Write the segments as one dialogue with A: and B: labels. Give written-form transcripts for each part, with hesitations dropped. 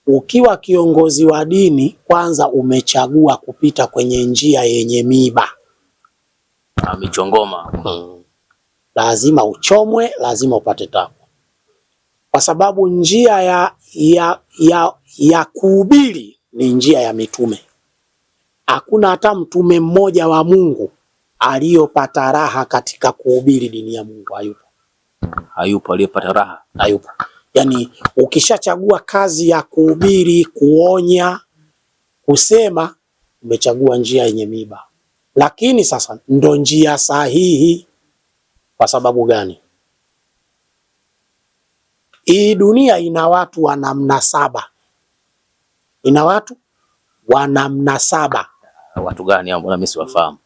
A: ukiwa kiongozi wa dini, kwanza umechagua kupita kwenye njia yenye miba,
B: michongoma.
A: Lazima uchomwe, lazima upate tabu, kwa sababu njia ya kuhubiri ni njia ya mitume. Hakuna hata mtume mmoja wa Mungu aliyopata raha katika kuhubiri dini ya Mungu.
B: Hayupo aliyepata raha.
A: Hayupo. Yani ukishachagua kazi ya kuhubiri, kuonya, kusema, umechagua njia yenye miba. Lakini sasa ndo njia sahihi. Kwa sababu gani? Hii dunia ina watu wa namna 7. Ina watu wa namna 7.
B: Watu gani hao? Mbona mimi siwafahamu?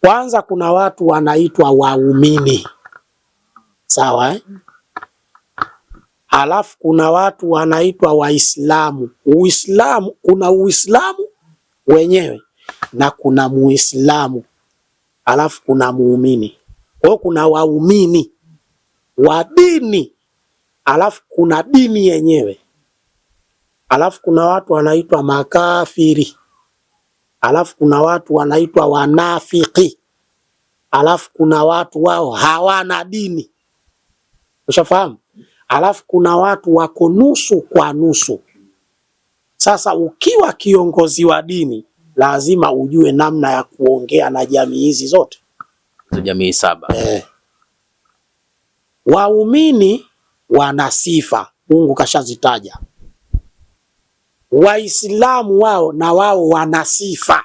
A: Kwanza kuna watu wanaitwa waumini. Sawa eh? Alafu kuna watu wanaitwa Waislamu. Uislamu, kuna Uislamu wenyewe na kuna Muislamu. Alafu kuna muumini. Kwa hiyo kuna waumini wa dini, alafu kuna dini yenyewe. Alafu kuna watu wanaitwa makafiri. Alafu kuna watu wanaitwa wanafiki. Alafu kuna watu wao hawana dini. Ushafahamu? Alafu kuna watu wako nusu kwa nusu. Sasa ukiwa kiongozi wa dini, lazima ujue namna ya kuongea na jamii hizi zote.
B: Jamii 7.
A: Waumini wana sifa, Mungu kashazitaja. Waislamu wao na wao wana sifa.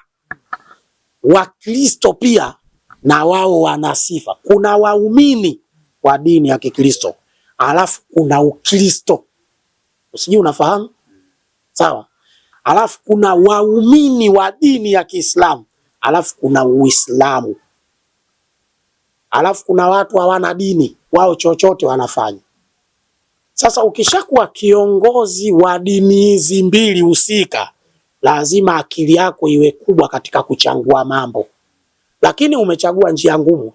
A: Wakristo pia na wao wana sifa. Kuna waumini wa dini ya Kikristo, alafu kuna Ukristo. Usije unafahamu? Sawa? Alafu kuna waumini wa dini ya Kiislamu, alafu kuna Uislamu. Alafu kuna watu hawana dini, wao chochote wanafanya. Sasa ukishakuwa kiongozi wa dini hizi mbili husika, lazima akili yako iwe kubwa katika kuchangua mambo. Lakini umechagua njia ngumu.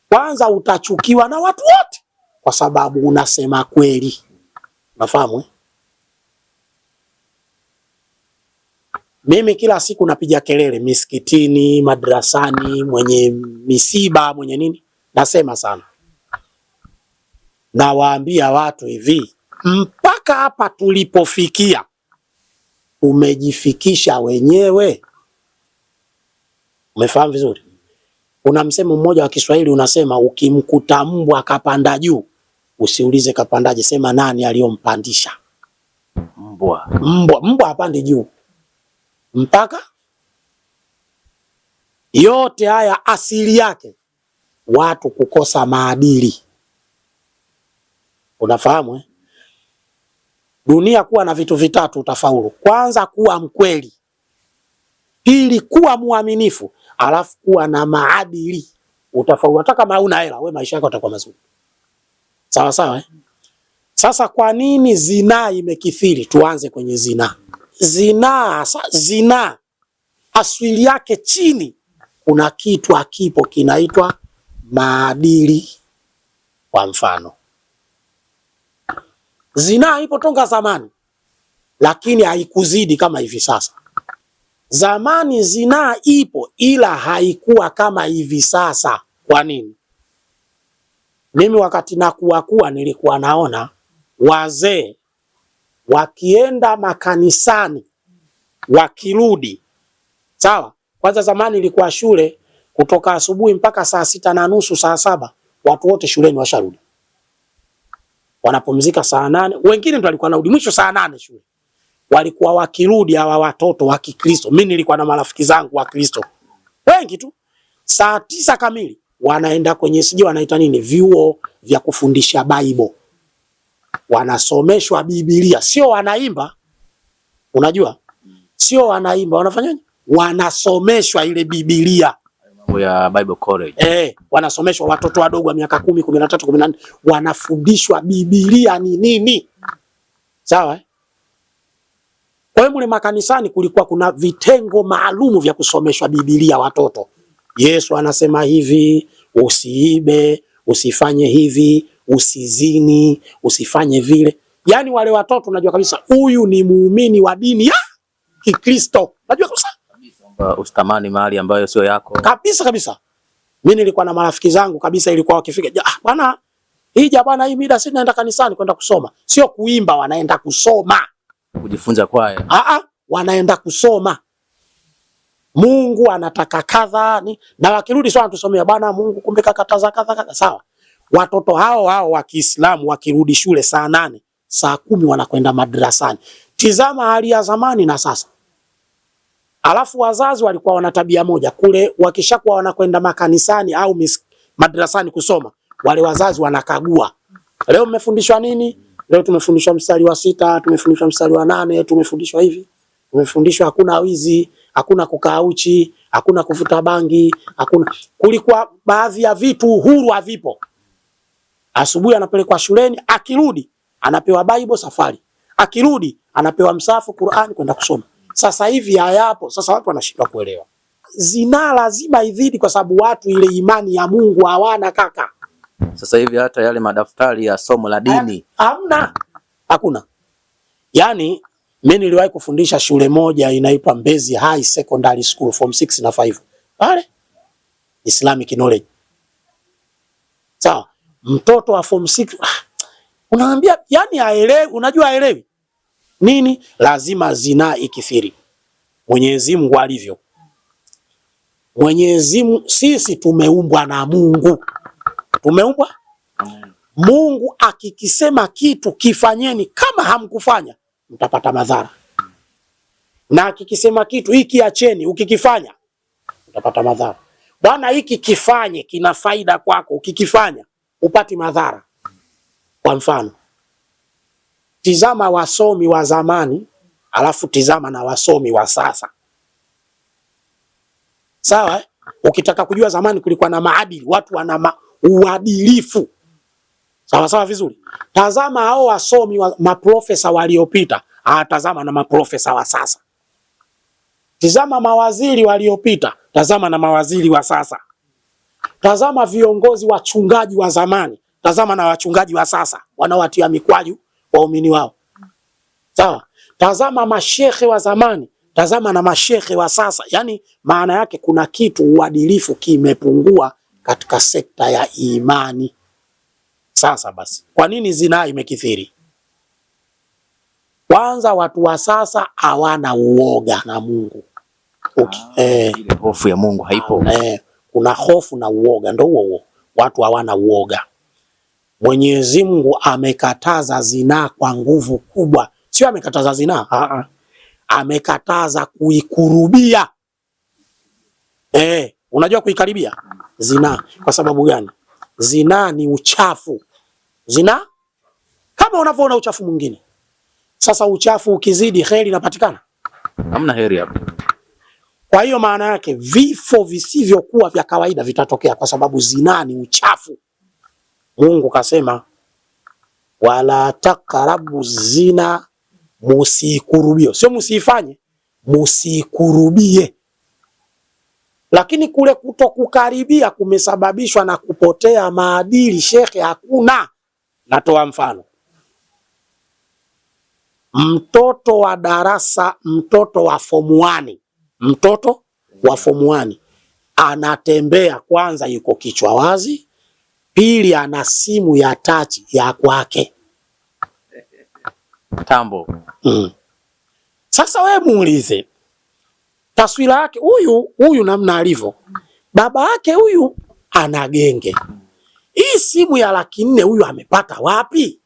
A: Kwanza utachukiwa na watu wote kwa sababu unasema kweli. Unafahamu eh? Mimi kila siku napiga kelele misikitini, madrasani, mwenye misiba, mwenye nini, nasema sana. Nawaambia watu hivi, mpaka hapa tulipofikia umejifikisha wenyewe. Umefahamu vizuri? Kuna msemo mmoja wa Kiswahili unasema, ukimkuta mbwa akapanda juu, usiulize kapandaje, sema nani aliyompandisha. Mbwa hapandi juu. Mpaka yote haya asili yake watu kukosa maadili. Unafahamu eh? Dunia kuwa na vitu vitatu utafaulu. Kwanza kuwa mkweli, pili kuwa muaminifu, alafu kuwa na maadili, utafaulu. Hata kama huna hela, wewe maisha yako yatakuwa mazuri. Sawa sawa eh? Sasa kwa nini zinaa imekithiri? Tuanze kwenye zinaa. Zinaa asili yake chini kuna kitu hakipo kinaitwa maadili. Kwa mfano, zinaa ipo tonga zamani, lakini haikuzidi kama hivi sasa. Zamani zinaa ipo ila haikuwa kama hivi sasa. Kwa nini? Mimi wakati nakuwa nilikuwa naona wazee wakienda makanisani wakirudi. Sawa? Kwanza zamani ilikuwa shule kutoka asubuhi mpaka saa 6:30, saa 7 watu wote shuleni washarudi. Wanapumzika saa 8, wengine ndo walikuwa narudi mwisho saa 8 shule. Walikuwa wakirudi hawa watoto wa Kikristo. Mimi nilikuwa na marafiki zangu wa Kristo wengi tu. Saa 9 kamili wanaenda kwenye wanaita nini, vyuo vya kufundisha Bible. Wanasomeshwa Biblia, sio wanaimba. Unajua? Sio wanaimba, wanafanyaje? Wanasomeshwa ile Biblia.
B: Mambo ya Bible college.
A: Wanasomeshwa watoto wadogo wa miaka 10, 13, 14, wanafundishwa Biblia ni nini. Sawa eh? Kwa hiyo mule makanisani kulikuwa kuna vitengo maalumu vya kusomeshwa Biblia watoto. Yesu anasema hivi, usiibe, usifanye hivi, usizini, usifanye vile. Yaani wale watoto unajua kabisa huyu ni muumini wa dini ya Kikristo. Unajua kabisa.
B: Usitamani mali ambayo sio yako.
A: Kabisa kabisa. Mimi nilikuwa na marafiki zangu kabisa, ilikuwa wakifika, bwana hija bwana, hii mida sisi naenda kanisani kwenda kusoma. Sio kuimba, wanaenda kusoma.
B: Kujifunza kwaya.
A: Wanaenda kusoma. Mungu anataka kadha ni, na wakirudi sana tusomea bwana Mungu kumbe kakataza kadha. Sawa. Watoto hao wa Kiislamu wakirudi shule saa 8, saa 10 wanakwenda madrasani. Tizama hali ya zamani na sasa. Alafu wazazi walikuwa wana tabia moja kule, wakishakuwa wanakwenda makanisani au madrasani kusoma, wale wazazi wanakagua. Leo mmefundishwa nini? Leo tumefundishwa mstari wa 6, tumefundishwa mstari wa 8, tumefundishwa hivi. Tumefundishwa hakuna wizi, hakuna kukaa uchi, hakuna kuvuta bangi, hakuna. Kulikuwa baadhi ya vitu uhuru havipo. Asubuhi anapelekwa shuleni, akirudi anapewa Bible safari. Akirudi anapewa msafu Qur'an kwenda kusoma. Sasa hivi hayapo. Sasa watu wanashindwa kuelewa. Zinaa lazima idhidi kwa sababu watu ile imani ya Mungu hawana kaka.
B: Sasa hivi hata yale madaftari ya somo la dini
A: hamna. Hakuna. Yaani mimi niliwahi kufundisha shule moja inaitwa Mbezi High Secondary School form 6 na 5. Pale Islamic knowledge. Sawa. Mtoto wa form 6 unaambia yani haelewi, unajua haelewi. Nini? Lazima zinaa ikithiri. Mwenyezi Mungu alivyo. Mwenyezi Mungu, sisi tumeumbwa na Mungu. Tumeumbwa? Mungu akikisema kitu kifanyeni, kama hamkufanya mtapata madhara. Na akikisema kitu hiki acheni, ukikifanya utapata madhara. Bwana hiki kifanye, kina faida kwako, ukikifanya upati madhara. Kwa mfano, tizama wasomi wa zamani, alafu tizama na wasomi wa sasa. Sawa? Ukitaka kujua zamani kulikuwa na maadili, watu wana uadilifu. Sawa vizuri. Tazama hao wasomi wa maprofesa waliopita, tazama na maprofesa wa sasa. Tizama mawaziri waliopita, tazama na mawaziri wa sasa. Tazama viongozi wachungaji wa zamani, tazama na wachungaji wa sasa wanaowatia mikwaju waumini wao. Sawa? Tazama mashehe wa zamani, tazama na mashehe wa sasa. Yaani maana yake kuna kitu uadilifu kimepungua katika sekta ya imani. Sasa basi, kwa nini zinaa imekithiri? Kwanza watu wa sasa hawana uoga na Mungu.
B: Ile hofu ya Mungu haipo.
A: Kuna hofu na uoga, ndio huo. Watu hawana uoga. Mwenyezi Mungu amekataza zinaa kwa nguvu kubwa. Sio amekataza zinaa, amekataza kuikurubia. Unajua kuikaribia? Zinaa. Kwa sababu gani? Zinaa ni uchafu. Zinaa kama unavyoona uchafu mwingine. Sasa uchafu ukizidi heri inapatikana?
B: Hamna heri hapo.
A: Kwa hiyo maana yake vifo visivyokuwa vya kawaida vitatokea kwa sababu zinaa ni uchafu. Mungu kasema wala takarabu zina, musikurubie. Sio musifanye, musikurubie. Lakini kule kutokukaribia kumesababishwa na kupotea maadili shekhe, hakuna. Natoa mfano. Mtoto wa darasa, mtoto wa form 1, mtoto wa form 1 anatembea, kwanza yuko kichwa wazi, pili ana simu ya touch ya kwake.
B: Tambo.
A: Sasa wewe muulize taswira yake huyu namna alivyo. Baba yake huyu ana genge. Hii simu ya 400,000 huyu amepata wapi?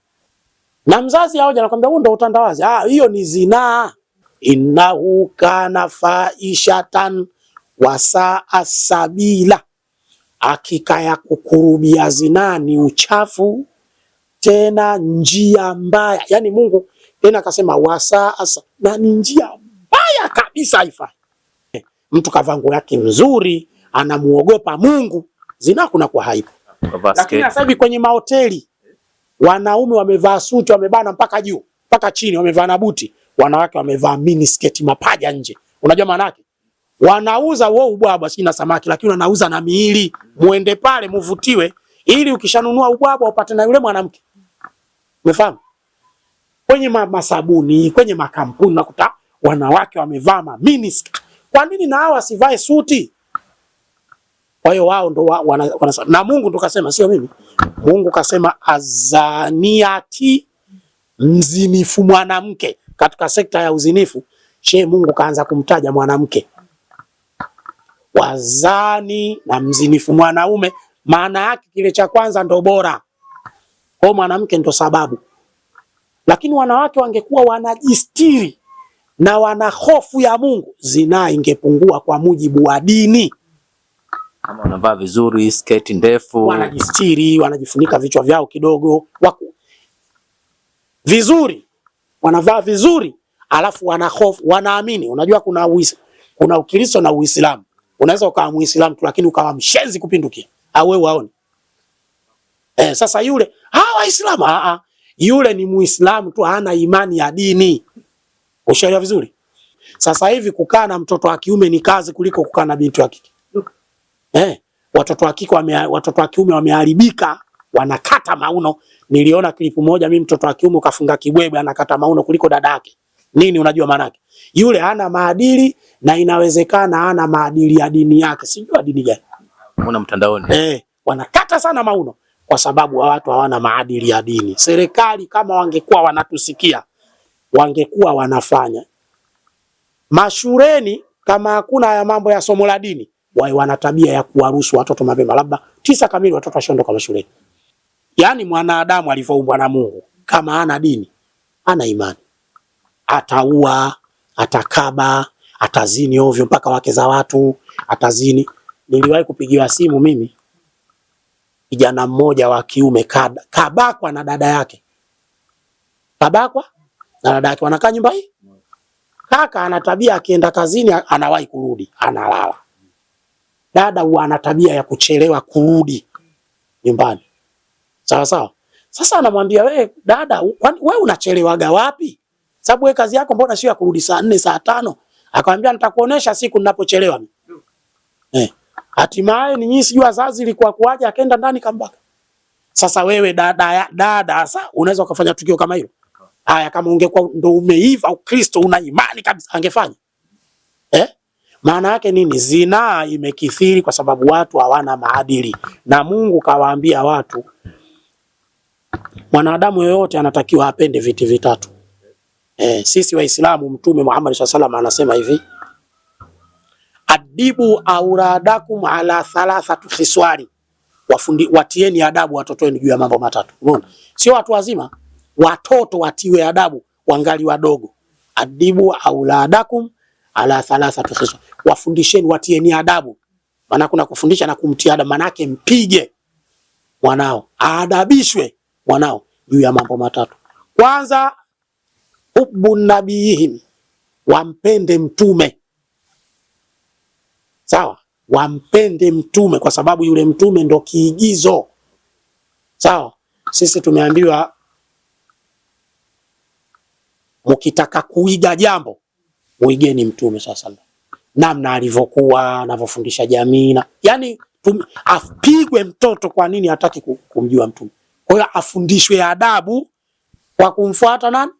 A: Na mzazi haoja anakuambia huo ndo utandawazi. Hiyo ni zinaa. Innahu kana faishatan wasaa sabila. Hakika ya kukurubia zinaa ni uchafu, tena njia mbaya. Yaani Mungu tena akasema wasaa, na ni njia mbaya kabisa haifai. Mtu kavaa nguo yake nzuri, anamuogopa Mungu, zinaa kuna kwa haipo. Lakini sasa hivi kwenye mahoteli wanaume wamevaa suti, wamebana mpaka juu, mpaka chini, wamevaa na buti. Wanawake wamevaa mini sketi, mapaja nje. Unajua maana yake? Wanauza wao ubwabwa si na samaki, lakini wanauza na miili. Muende pale muvutiwe ili ukishanunua ubwabwa upate na yule mwanamke. Umefahamu? kwenye masabuni, kwenye makampuni nakuta wanawake wamevaa miniskirt. Kwa nini na hao wasivae suti? Kwa hiyo wao ndo na Mungu ndo kasema, sio mimi. Mungu kasema azaniati, mzinifu mwanamke. Katika sekta ya uzinifu, Mungu kaanza kumtaja mwanamke. Wazani na mzinifu mwanaume, maana yake kile cha kwanza ndo bora. Kwa mwanamke ndo sababu. Lakini wanawake wangekuwa wanajistiri na wana hofu ya Mungu, zinaa ingepungua kwa mujibu wa dini.
B: Kama wanavaa vizuri, sketi ndefu,
A: wanajistiri, wanajifunika vichwa vyao kidogo, vizuri, wanavaa vizuri, alafu wana hofu, wanaamini. Unajua kuna Ukristo na Uislamu. Unaweza ukawa Muislamu tu lakini ukawa mshenzi kupindukia. Au wewe waone. Sasa yule Waislamu yule ni Muislamu tu, hana imani ya dini. Ushaelewa vizuri? Sasa hivi kukaa na mtoto wa kiume ni kazi kuliko kukaa na binti wa kike. Watoto wa kiume wameharibika, wanakata mauno. Niliona klipu moja, mimi mtoto wa kiume kafunga kibwebwe anakata mauno kuliko dada yake. Nini unajua maana yake? Yule hana maadili, na inawezekana hana maadili ya dini yake. Sijui dini gani.
B: Unaona mtandaoni.
A: Wanakata sana mauno kwa sababu watu hawana maadili ya dini. Serikali kama wangekuwa wanatusikia, wangekuwa wanafanya. Mashuleni kama hakuna ya mambo ya somo la dini, wao wana tabia ya kuwaruhusu watoto mapema, labda 9 kamili watoto washaondoka mashuleni. Yaani mwanadamu alivyoumbwa na Mungu, kama hana dini, hana imani, ataua, atakaba, atazini ovyo mpaka wake za watu, atazini. Niliwahi kupigiwa simu mimi, kijana mmoja wa kiume kabakwa na dada yake. Kabakwa na dada yake, wanakaa nyumba hii. Kaka ana tabia akienda kazini anawahi kurudi, analala. Dada huwa ana tabia ya kuchelewa kurudi nyumbani. Sawa sawa. Sasa anamwambia, wewe dada, wewe unachelewaga wapi? Sababu wewe kazi yako mbona sio ya kurudi saa 4 saa 5? Akamwambia nitakuonesha siku ninapochelewa. Hatimaye ni nyinyi sijui wazazi ilikuwa kuaje, akaenda ndani kambaka. Sasa wewe dada sasa unaweza ukafanya tukio kama hilo? Haya, kama ungekuwa ndo umeiva Ukristo, una imani kabisa, angefanya. Maana yake nini? Zinaa imekithiri kwa sababu watu hawana maadili, na Mungu kawaambia watu, mwanadamu yoyote anatakiwa apende vitu vitatu. Sisi Waislamu, Mtume Muhammad SAW anasema hivi, adibu auradakum ala 3 khiswari, watieni adabu watoto wenu juu ya mambo matatu. Umeona? Sio watu wazima, watoto watiwe adabu wangali wadogo. Adibu auladakum ala 3 khiswari, wafundisheni, watieni adabu. Maana kuna kufundisha na kumtia adabu, maana yake mpige mwanao, aadabishwe mwanao juu ya mambo matatu. Kwanza, hubbu nabiyihim, wampende mtume. Sawa? Wampende mtume kwa sababu yule mtume ndo kiigizo. Sawa? Sisi tumeambiwa mkitaka kuiga jambo, muigeni mtume sasa. Namna alivyokuwa, anavyofundisha jamii, yani apigwe mtoto. Kwa nini hataki kumjua mtume? Kwa hiyo afundishwe adabu kwa kumfuata nani?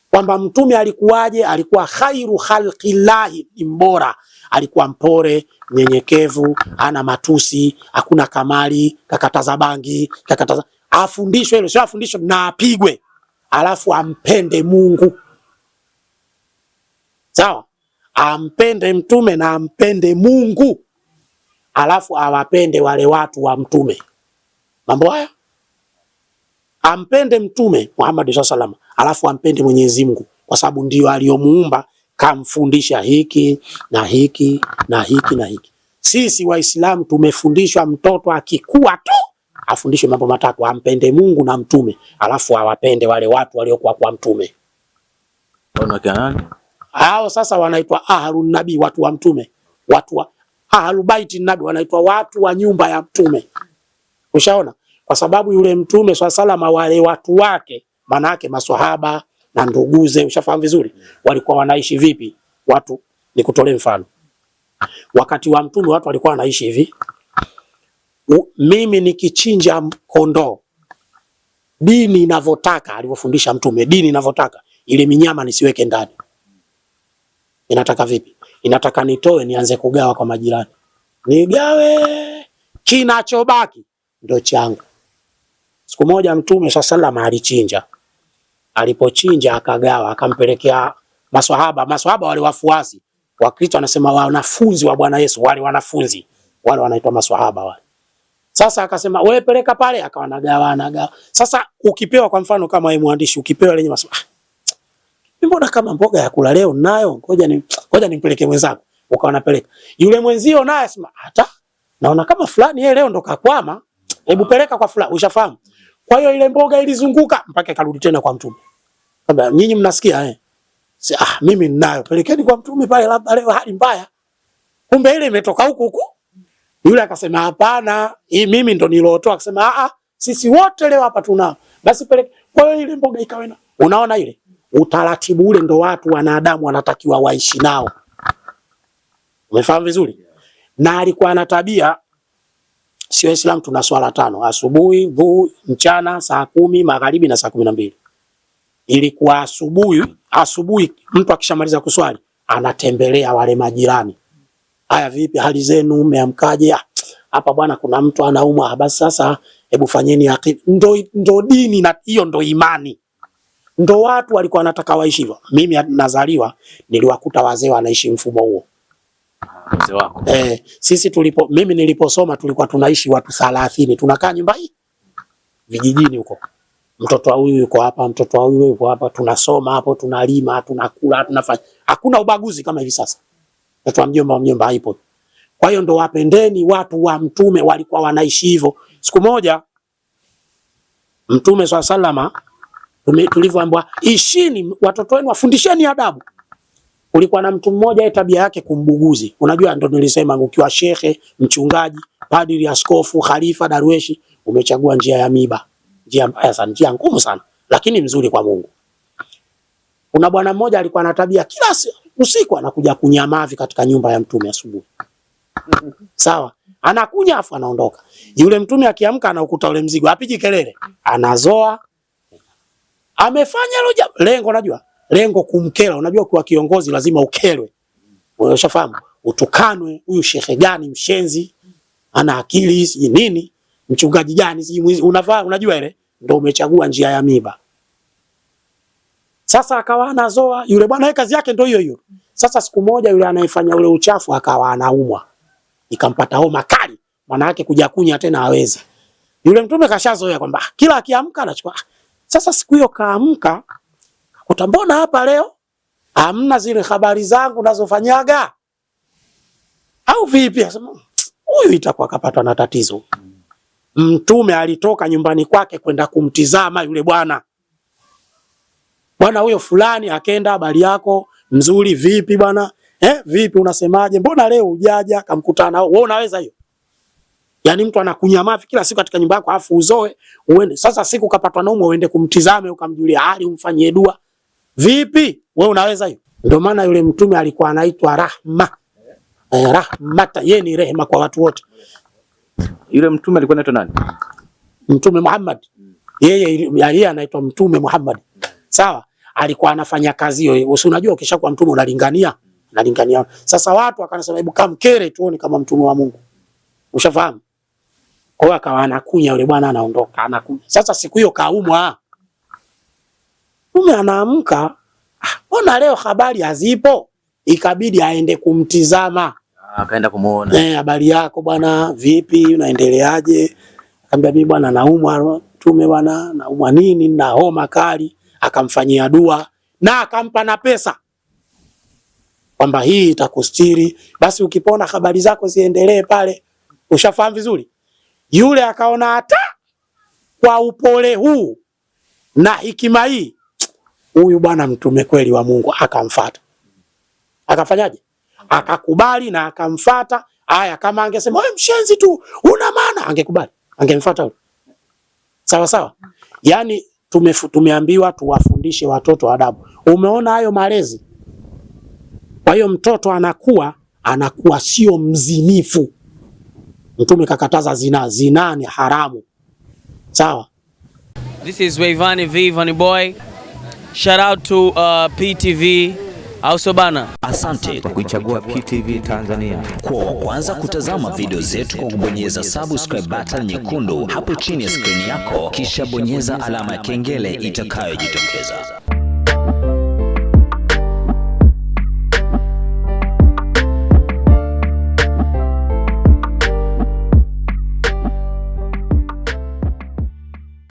A: Kwamba mtume alikuwaje, alikuwa khairu khalqillahi, mbora, alikuwa mpore, nyenyekevu, ana matusi, hakuna kamali, kakataza bangi, afundishwe hilo, sio afundishwe na apigwe. Alafu ampende Mungu. Sawa? Ampende mtume na ampende Mungu. Alafu awapende wale watu wa mtume. Mambo haya. Ampende mtume Muhammad SAW, alafu ampende Mwenyezi Mungu kwa sababu ndio aliyomuumba, kamfundisha hiki na hiki na hiki na hiki. Sisi Waislamu tumefundishwa mtoto akikua tu afundishwe mambo matatu: ampende Mungu na mtume, alafu awapende wale watu waliokuwa kwa mtume. Hao sasa wanaitwa ahlun nabii, watu wa mtume. Watu wa ahlul baiti nabii wanaitwa watu wa nyumba ya mtume. Ushaona? Kwa sababu yule mtume swalla wale watu wake, maana yake maswahaba na nduguze, ushafahamu vizuri, walikuwa wanaishi vipi? Watu, nikutolee mfano. Wakati wa mtume watu walikuwa wanaishi hivi. Mimi nikichinja kondoo, dini inavyotaka, alivyofundisha Mtume, dini inavyotaka, ile minyama nisiweke ndani. Inataka vipi? Inataka nitoe nianze kugawa kwa majirani. Nigawe, kinachobaki ndio changu. Siku moja Mtume sallallahu alichinja. Alipochinja akagawa, akampelekea maswahaba. Maswahaba wale wafuasi wa Kristo, anasema wanafunzi wa Bwana Yesu, wale wanafunzi wale wanaitwa maswahaba wale. Sasa akasema wewe peleka pale, akawa anagawa. Sasa ukipewa, kwa mfano kama wewe mwandishi, ukipewa lenye maswahaba, mbona kama mboga ya kula leo nayo, ngoja nimpeleke mwenzangu, ukawa unapeleka. Yule mwenzio naye asema hata naona kama fulani yeye leo ndo kakwama, hebu peleka kwa fulani. Ushafahamu? Kwa hiyo ile mboga ilizunguka mpaka karudi tena kwa Mtume. Kabla nyinyi mnasikia mimi ninayo, pelekeni kwa Mtume pale, labda leo hali mbaya. Kumbe ile imetoka huku. Yule akasema hapana, hii mimi ndo nilotoa. Akasema sisi wote leo hapa tunao. Basi peleke. Kwa hiyo ile mboga ikawena. Unaona ile utaratibu ule ndo watu wanadamu wanatakiwa waishi nao. Umefahamu vizuri? Na alikuwa na tabia, sio Islam tuna swala 5, asubuhi, dhuhuri, mchana, saa 10, magharibi na saa 12. Ilikuwa asubuhi mtu akishamaliza kuswali anatembelea wale majirani. Haya, vipi hali zenu, mmeamkaje? Hapa bwana kuna mtu anaumwa, basi sasa hebu fanyeni akili. Ndo dini, na hiyo ndo imani. Ndo watu walikuwa wanataka waishi hivyo. Mimi nazaliwa niliwakuta wazee wanaishi mfumo huo.
B: Wazee wako?
A: Sisi mimi niliposoma tulikuwa tunaishi watu 30, tunakaa nyumba hii vijijini huko. Mtoto wa huyu yuko hapa, mtoto wa huyu yuko hapa, tunasoma hapo, tunalima, tunakula, tunafanya. Hakuna ubaguzi kama hivi sasa. Watu wa mjomba haipo. Kwa hiyo ndo wapendeni, watu wa Mtume walikuwa wanaishi hivyo. Siku moja Mtume swalla tulivyoambiwa ishini watoto wenu, wafundisheni adabu. Kulikuwa na mtu mmoja tabia yake kumbuguzi. Unajua ndo nilisema ukiwa shekhe, mchungaji, padri, askofu, khalifa, darweshi, umechagua njia ya miba. Njia mbaya sana, njia ngumu sana, lakini mzuri kwa Mungu. Kuna bwana mmoja alikuwa na tabia kila usiku anakuja kunywa mavi katika nyumba ya Mtume asubuhi. Sawa? Anakunya afu anaondoka. Yule Mtume akiamka anaukuta ule mzigo, apigi kelele, anazoa. Amefanya lengo, unajua? Lengo kumkera. Unajua kwa kiongozi lazima ukelwe. Unashafahamu? Utukanwe, huyu shekhe gani mshenzi? Ana akili si nini? Mchungaji gani si mwizi? Unajua ile ndio umechagua njia ya miba. Sasa akawa anazoa, yule bwana kazi yake ndio hiyo. Sasa siku moja yule anayefanya ule uchafu akawa anaumwa. Ikampata homa kali. Maana yake kuja kunya tena hawezi. Yule Mtume kashazoea kwamba kila akiamka anachukua. Sasa siku hiyo kaamka, akakuta mbona hapa leo hamna zile habari zangu nazofanyaga? Au vipi? Akasema huyu itakuwa kapatwa na tatizo. Mtume alitoka nyumbani kwake kwenda kumtizama yule bwana. Bwana huyo fulani, akaenda, habari yako mzuri, vipi bwana? Vipi unasemaje? Mbona leo hujaja? Kamkutana wewe, unaweza hiyo? Yaani mtu anakunya mafi kila siku katika nyumba yako afu uzoe uende. Sasa siku kapatwa na umo uende kumtizame ukamjulia hali umfanyie dua. Vipi? Wewe unaweza hiyo? Ndio maana yule Mtume alikuwa anaitwa Rahma. Rahmata, yeye ni rehema kwa watu wote.
B: Yule Mtume alikuwa anaitwa nani?
A: Mtume Muhammad. Yeye anaitwa Mtume Muhammad. Sawa? Alikuwa anafanya kazi hiyo. Unajua ukishakuwa mtume unalingania. Sasa watu wakanasema hebu kamkere tuone kama mtume wa Mungu. Ushafahamu? Kwa hiyo akawa anakunya yule bwana, anaondoka, anakunya. Sasa siku hiyo kaumwa. Mume anaamka, mbona leo habari hazipo? Ikabidi aende kumtizama.
B: Akaenda kumuona.
A: Habari yako bwana, vipi, unaendeleaje? Akamwambia mimi bwana naumwa, Mtume bwana, naumwa nini? Na homa kali. Akamfanyia dua na akampa na pesa. Kwamba hii itakustiri, basi ukipona habari zako ziendelee pale. Ushafahamu vizuri? Yule akaona hata kwa upole huu na hekima hii, huyu bwana Mtume kweli wa Mungu, akamfuata. Akafanyaje? Akakubali na akamfuata. Haya, kama angesema wewe mshenzi tu, una maana, angekubali, angemfuata huyo. Sawa sawa? Yaani tumeambiwa tuwafundishe watoto adabu. Umeona hayo malezi? Kwa hiyo mtoto anakuwa sio mzinifu. Mtume kakataza zina ni haramu. Sawa?
C: This is Wayvani V, Vanny Boy. Shout out to PTV. Auso bana.
D: Asante kwa kuichagua PTV Tanzania. Kwa kwanza kutazama video zetu kwa kubonyeza subscribe button nyekundu hapo chini ya screen yako, kisha bonyeza alama ya kengele itakayojitokeza.